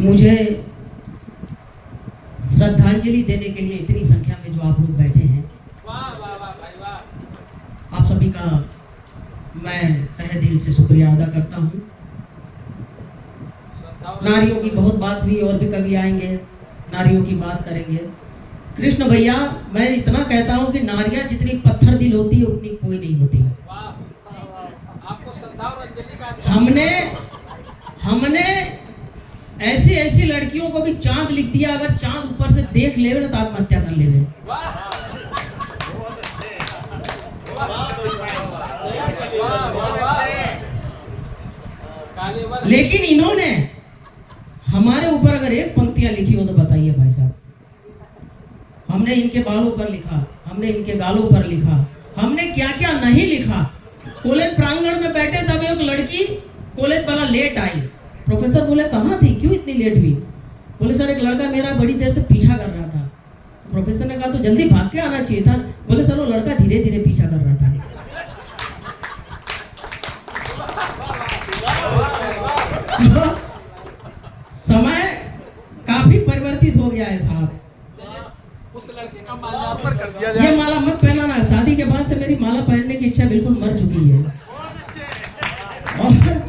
मुझे श्रद्धांजलि देने के लिए इतनी संख्या में जो आप लोग बैठे हैं, वाह वाह वाह भाई वाह। आप सभी का मैं तहे दिल से शुक्रिया अदा करता हूँ। नारियों की बहुत बात हुई, और भी कभी आएंगे नारियों की बात करेंगे। कृष्ण भैया, मैं इतना कहता हूँ कि नारियां जितनी पत्थर दिल होती है उतनी कोई नहीं होती। आपको श्रद्धा और अंजलि का हमने ऐसी ऐसी लड़कियों को भी चांद लिख दिया, अगर चांद ऊपर से देख ले ना तो आत्महत्या कर ले। लेकिन इन्होंने हमारे ऊपर अगर एक पंक्तियां लिखी हो तो बताइए भाई साहब, हमने इनके बालों पर लिखा, हमने इनके गालों पर लिखा, हमने क्या क्या नहीं लिखा। कॉलेज प्रांगण में बैठे सब, एक लड़की कॉलेज वाला लेट आई। प्रोफेसर बोले कहाँ थी, क्यों इतनी लेट हुई? बोले सर एक लड़का मेरा बड़ी देर से पीछा कर रहा था। प्रोफेसर ने कहा तो जल्दी भाग के आना चाहिए था। बोले सर वो लड़का धीरे धीरे पीछा कर रहा था। समय काफी परिवर्तित हो गया है साहब। उस लड़के का माल्यार्पण कर दिया जाए। ये माला मत पहनाना, शादी के बाद से मेरी माला पहनने की इच्छा बिल्कुल मर चुकी है। और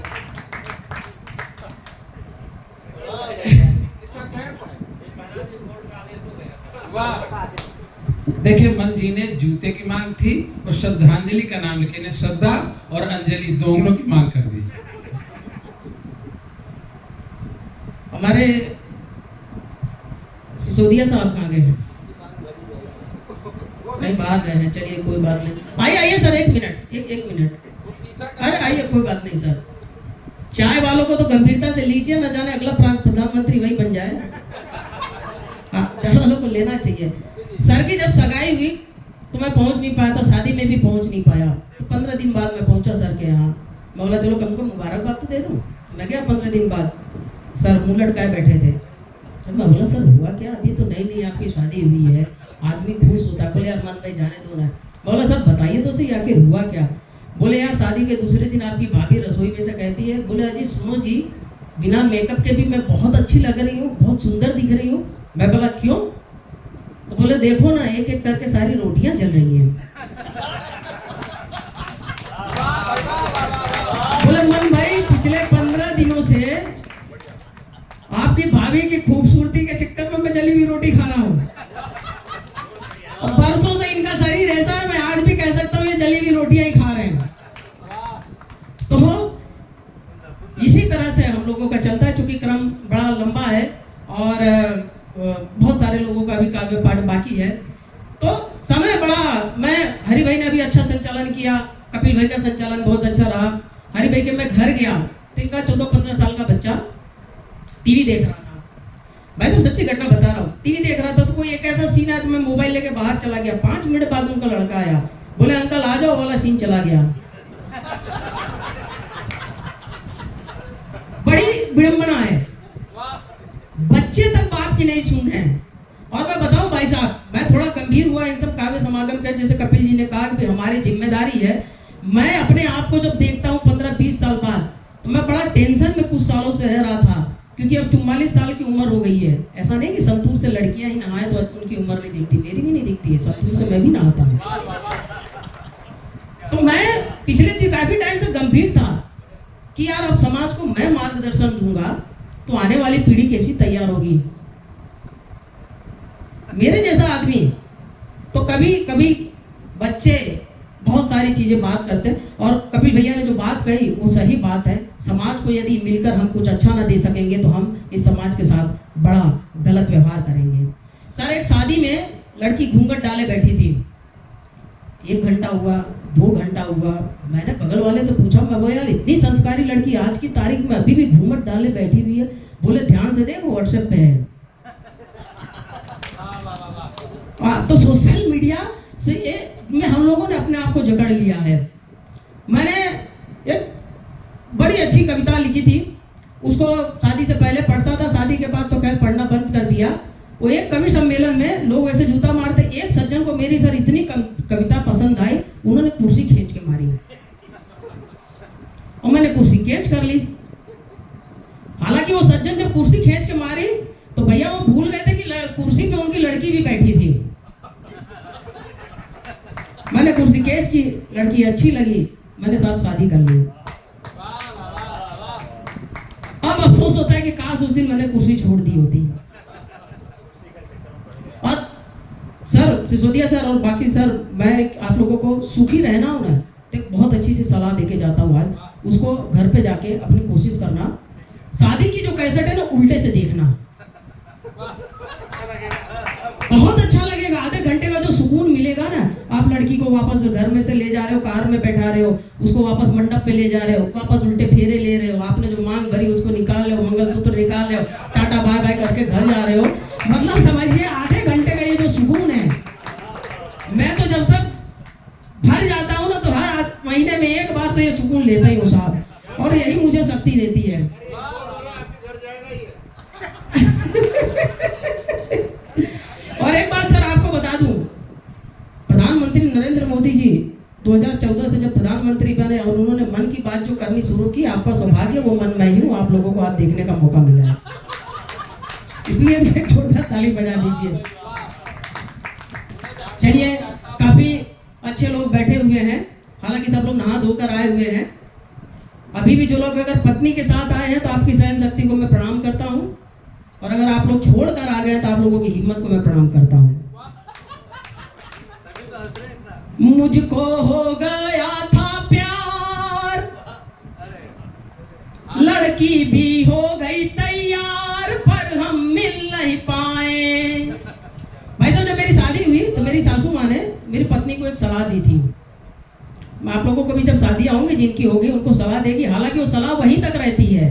देखिए, मन जी ने जूते की मांग थी और श्रद्धांजलि का नाम लिखे ने श्रद्धा और अंजलि दोनों की मांग कर दी। हमारे सिसोदिया साहब कहाँ गए हैं? नहीं बाहर गए हैं, चलिए कोई बात नहीं। आइए आइए सर, एक मिनट, एक मिनट। अरे आइए, कोई बात नहीं सर। चाय वालों को तो गंभीरता से लीजिए, न जाने अगला प्रधानमंत्री वही बन जाए। हाँ, चाय वालों को लेना चाहिए। सर की जब सगाई हुई तो मैं पहुंच नहीं पाया, तो शादी में भी पहुंच नहीं पाया। तो 15 दिन बाद मैं पहुंचा सर के यहाँ। मैं बोला चलो कम को मुबारकबाद तो दे दूं। मैं गया 15 दिन बाद, सर मुंह लटकाए बैठे थे। तो मैं बोला सर हुआ क्या? अभी तो नई नई आपकी शादी हुई है, आदमी खुश होता है। बोले यार मन भाई जाने दो ना। बोला सर बताइए तो सही आखिर हुआ क्या? बोले यार शादी के दूसरे दिन आपकी भाभी रसोई में से कहती है, बोले अजी सुनो जी, बिना मेकअप के भी मैं बहुत अच्छी लग रही हूँ, बहुत सुंदर दिख रही हूँ। मैं बोला क्यों? तो बोले देखो ना, एक एक करके सारी रोटियां जल रही हैं। बोले मन भाई पिछले 15 दिनों से आपकी भाभी की खूबसूरती के चक्कर में मैं जली हुई रोटी खा रहा हूँ। और बरसों से इनका शरीर ऐसा है, मैं आज भी कह सकता हूँ ये जली हुई रोटियां ही खा रहे हैं। तो इसी तरह से हम लोगों का चलता है। चूंकि क्रम बड़ा लंबा है और बहुत सारे लोगों का भी काव्य पाठ बाकी है, तो समय बड़ा। मैं हरि भाई ने भी अच्छा संचालन किया, कपिल भाई का संचालन बहुत अच्छा रहा। हरि भाई के मैं घर गया तो इनका 14-15 साल का बच्चा टीवी देख रहा था। भाई साहब सच्ची घटना बता रहा हूँ, टीवी देख रहा था तो कोई एक ऐसा सीन आया तो मैं मोबाइल लेके बाहर चला गया। 5 मिनट बाद उनका लड़का आया, बोले अंकल आ जाओ, वाला सीन चला गया। बड़ी विडंबना है, बच्चे तक बाप की नहीं सुन रहे हैं। और मैं बताऊं भाई साहब, मैं थोड़ा गंभीर हुआ इन सब काव्य समागम का। जैसे कपिल जी ने कहा कि हमारी जिम्मेदारी है। मैं अपने आप को जब देखता हूं 15-20 साल बाद, तो मैं बड़ा टेंशन में कुछ सालों से रह रहा था, क्योंकि अब 44 साल की उम्र हो गई है। ऐसा नहीं कि संतूर से लड़कियां ही नहाए तो उनकी उम्र नहीं दिखती, मेरी भी नहीं दिखती है, संतूर से मैं भी नहाता हूँ। तो मैं पिछले दिन काफी टाइम से गंभीर था कि यार अब समाज को मैं मार्गदर्शन दूंगा तो आने वाली पीढ़ी कैसी तैयार होगी। मेरे जैसा आदमी तो कभी कभी बच्चे बहुत सारी चीजें बात करते हैं, और कपिल भैया ने जो बात कही वो सही बात है। समाज को यदि मिलकर हम कुछ अच्छा ना दे सकेंगे तो हम इस समाज के साथ बड़ा गलत व्यवहार करेंगे। सर एक शादी में लड़की घूंघट डाले बैठी थी। 1 घंटा हुआ, 2 घंटा हुआ, मैंने बगल वाले से पूछा, मैं बोला यार इतनी संस्कारी लड़की आज की तारीख में अभी भी घूंघट डाले बैठी हुई है? बोले ध्यान से देख व्हाट्सएप पे है। तो सोशल मीडिया से में हम लोगों ने अपने आप को जकड़ लिया है। मैंने एक बड़ी अच्छी कविता लिखी थी, उसको शादी से पहले पढ़ता था, शादी के बाद तो खैर पढ़ना बंद कर दिया। वो एक कवि सम्मेलन में लोग ऐसे जूता मारते, एक सज्जन को मेरी सर इतनी कविता पसंद आई, उन्होंने कुर्सी खींच के मारी और मैंने कुर्सी कैच कर ली। हालांकि हालांकि वो सज्जन जब कुर्सी खींच के मारी तो भैया वो भूल गए थे कि कुर्सी पे उनकी लड़की भी बैठी थी। मैंने कुर्सी खींच की, लड़की अच्छी लगी, मैंने साहब शादी कर ली। अब अफसोस होता है कि काश उस दिन मैंने कुर्सी छोड़ दी होती। और सर सिसोदिया सर और बाकी सर, मैं आप लोगों को सुखी रहना हो ना तो बहुत अच्छी सी सलाह देके जाता हूँ आज। उसको घर पे जाके अपनी कोशिश करना, शादी की जो कैसेट है ना उल्टे से देखना, बहुत अच्छा लगेगा। आधे घंटे का जो सुकून मिलेगा ना, आप लड़की को वापस घर में से ले जा रहे हो, कार में बैठा रहे हो, उसको वापस मंडप में ले जा रहे हो, वापस उल्टे फेरे ले रहे हो, आपने जो मांग भरी उसको निकाल रहे हो, मंगलसूत्र निकाल रहे हो, टाटा बाय बाय करके घर जा रहे हो। मतलब समझिए आधे घंटे का ये जो सुकून है, मैं तो जब सब भर जाता हूँ ना तो हर महीने में एक बार तो ये सुकून लेता ही हूँ साहब, और यही मुझे शक्ति देती है। और एक बात सर आपको बता दूं, प्रधानमंत्री नरेंद्र मोदी जी 2014 से जब प्रधानमंत्री बने और उन्होंने मन की बात जो करनी शुरू की, आपका सौभाग्य वो मन में ही हूँ, आप लोगों को आज देखने का मौका मिला है, इसलिए भी एक छोटा ताली बजा दीजिए। चलिए, काफी अच्छे लोग बैठे हुए हैं, हालांकि सब लोग नहा धोकर आए हुए हैं। अभी भी जो लोग अगर पत्नी के साथ आए हैं तो आपकी सहन शक्ति को मैं प्रणाम करता हूं, और अगर आप लोग छोड़कर आ गए तो आप लोगों की हिम्मत को मैं प्रणाम करता हूं। मुझको हो गया था प्यार, लड़की भी हो गई तैयार, पर हम मिल नहीं पाए। भाई साहब, जब मेरी शादी हुई तो मेरी सासू माँ ने मेरी पत्नी को एक सलाह दी थी। मैं आप लोगों को भी जब शादियां होंगी जिनकी होगी उनको सलाह देगी, हालांकि वो सलाह वहीं तक रहती है।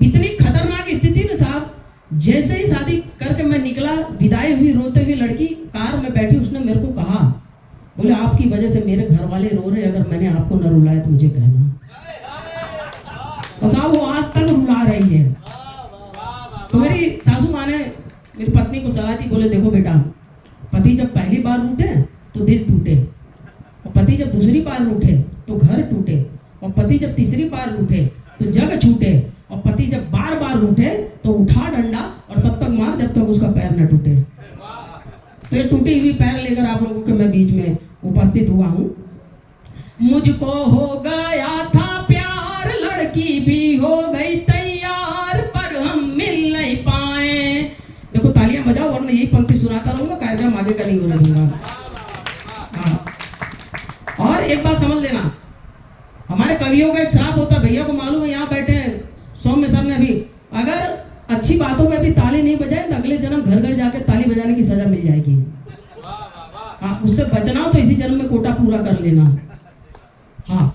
इतनी खतरनाक स्थिति ना साहब, जैसे ही शादी करके मैं निकला, विदाई हुई, रोते हुए लड़की कार में बैठी, उसने मेरे को कहा, बोले आपकी वजह से मेरे घर वाले रो रहे, अगर मैंने आपको न रुलाया तो मुझे कहना। और साहब वो आज तक रुला रही है। तो मेरी सासू माँ ने मेरी पत्नी को सलाह दी, बोले देखो बेटा, पति जब पहली बार रूठे तो दिल टूटे, और पति जब दूसरी बार रूठे तो घर टूटे, और पति जब तीसरी बार रूठे तो जग छूटे, और पति जब बार बार रूठे तो उठा डंडा और तब तक मार जब तक उसका पैर न टूटे। तो ये टूटी हुई पैर लेकर आप लोगों के मैं बीच में उपस्थित हुआ हूँ। मुझको हो गया था प्यार, लड़की भी हो गई तैयार, पर हम मिल नहीं पाए। देखो तालियां बजाओ, वरना यही पंक्ति सुनाता रहूंगा, कार्यक्रम आगे का नहीं होने दूंगा। हाँ। और एक बात समझ लेना, हमारे कवियों का एक श्राप होता, भैया को मालूम है, यहाँ बैठे हैं सौम्य सर ने भी, अगर अच्छी बातों पे भी ताली नहीं बजाए तो अगले जन्म घर घर जाके ताली बजाने की सजा मिल जाएगी। हाँ, उससे बचना हो तो इसी जन्म में कोटा पूरा कर लेना। हाँ,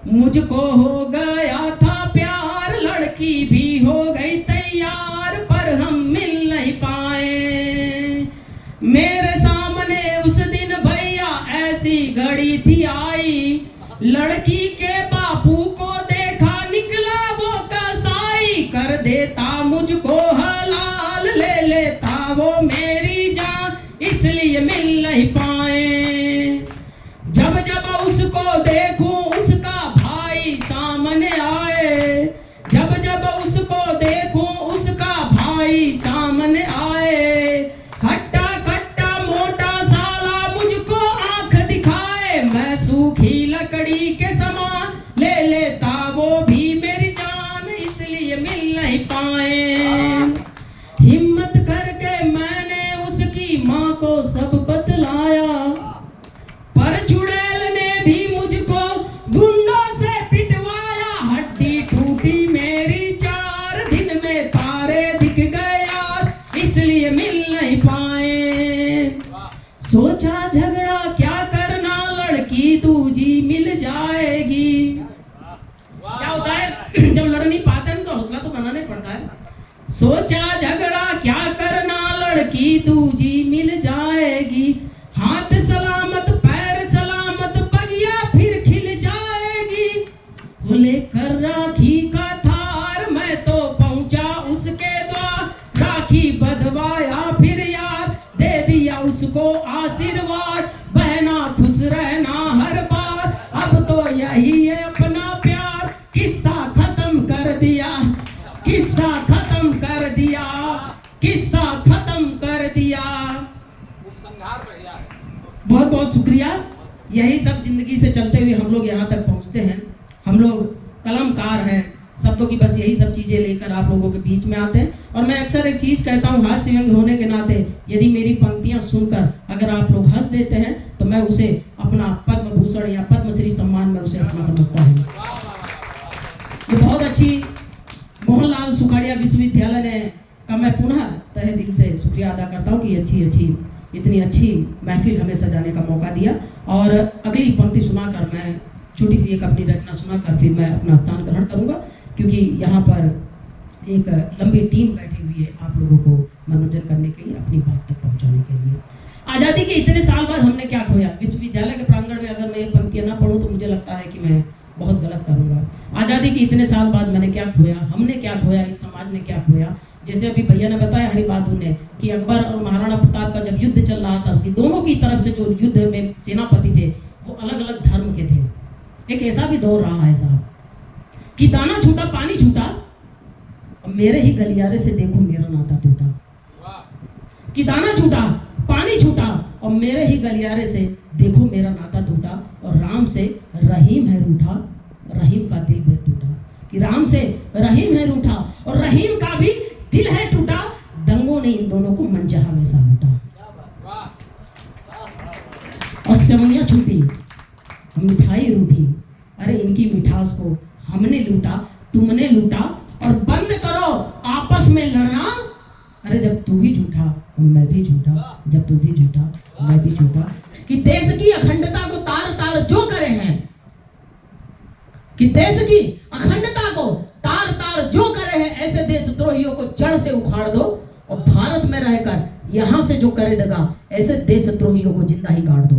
मुझको हो गया था प्यार, लड़की भी हो गई तैयार, पर हम मिल नहीं पाए। मेरे सामने उस दिन भैया ऐसी घड़ी थी आई, लड़की के बापू को देखा, निकला वो कसाई, कर देता मुझको हलाल, ले लेता वो मेरी जान, इसलिए मिल नहीं पाए। जब जब उसको देखूं उसका भाई सामने आए, जब जब उसको देखूं उसका भाई सामने आए, खट्टा खट्टा मोटा साला मुझको आंख दिखाए, मैं सूखी लकड़ी के समान, ले लेता वो भी मेरी जान, इसलिए मिल नहीं पाए। हिम्मत करके मैंने उसकी माँ को सब बतलाया, पर चुड़ैल ने भी मुझको गुंडों से पिटवाया, हड्डी टूटी मेरी 4 दिन में तारे दिख गया, इसलिए मिल नहीं पाए। सोचा झगड़ा क्या करना, लड़की दूजी मिल जाएगी। क्या होता है जब लड़ नहीं पाते हैं तो हौसला तो बनाना ही पड़ता है। सोचा झगड़ा क्या करना, लड़की दूजी मिल जाएगी, हाथ सलामत पैर सलामत, बगिया फिर खिल जाएगी। वो लेकर राखी का थार, मैं तो पहुंचा उसके द्वार, राखी बंधवाया फिर यार, दे दिया उसको आशीर्वाद, बहना खुश रहना हर बार, अब तो यही है अपना प्यार, किस्सा खत्म कर दिया। हम लोग यहाँ तक पहुँचते हैं। हम लोग कलमकार हैं, शब्दों की बस यही सब चीज़ें लेकर आप लोगों के बीच में आते हैं। और मैं अक्सर एक चीज़ कहता हूँ, हास्य व्यंग्य होने के नाते यदि मेरी पंक्तियाँ सुनकर अगर आप लोग हंस देते हैं तो मैं उसे अपना पद्म भूषण या पद्मश्री सम्मान में उसे अपना समझता हूँ। ये बहुत अच्छी मोहनलाल सुखाड़िया विश्वविद्यालय ने का मैं पुनः तहे दिल से शुक्रिया अदा करता हूँ कि इतनी अच्छी महफिल हमें सजाने का मौका दिया। और अगली पंक्ति सुनाकर मैं छोटी सी एक अपनी रचना सुनाकर फिर मैं अपना स्थान ग्रहण करूँगा, क्योंकि यहाँ पर एक लंबी टीम बैठी हुई है आप लोगों को मनोरंजन करने के लिए, अपनी बात तक पहुँचाने के लिए। आज़ादी के इतने साल बाद हमने क्या खोया? विश्वविद्यालय के प्रांगण में अगर मैं ये पंक्तियाँ ना पढ़ूँ तो मुझे लगता है कि मैं बहुत गलत करूँगा। आज़ादी के इतने साल बाद मैंने क्या खोया, हमने क्या खोया, इस समाज ने क्या खोया? जैसे अभी भैया ने बताया हरि बहादुर ने कि अकबर और महाराणा प्रताप का जब युद्ध चल रहा था कि दोनों की तरफ से जो युद्ध में सेनापति थे वो अलग अलग धर्म के थे। एक ऐसा भी दौर रहा है साहब कि दाना छूटा पानी छूटा और मेरे ही गलियारे से देखो मेरा नाता टूटा। कि दाना छूटा पानी छूटा और मेरे ही गलियारे से देखो मेरा नाता टूटा। और राम से रहीम है रूठा, रहीम का दिल भी टूटा। कि राम से रहीम है रूठा और रहीम का भी दिल है टूटा। दंगों ने इन दोनों को मनचाहा वैसा लूटा। और सेवइयां छूटी, मिठाई रूठी, अरे इनकी मिठास को हमने लूटा, तुमने लूटा। और बंद करो आपस में लड़ना, अरे जब तू भी झूठा मैं भी झूठा, जब तू भी झूठा मैं भी झूठा। कि देश की अखंडता को तार तार जो करे हैं, कि देश की अखंडता को तार तार जो करे हैं, ऐसे देशद्रोहियों को जड़ से उखाड़ दो। और भारत में रहकर यहां से जो करे देगा ऐसे देशद्रोहियों को जिंदा ही गाड़ दो।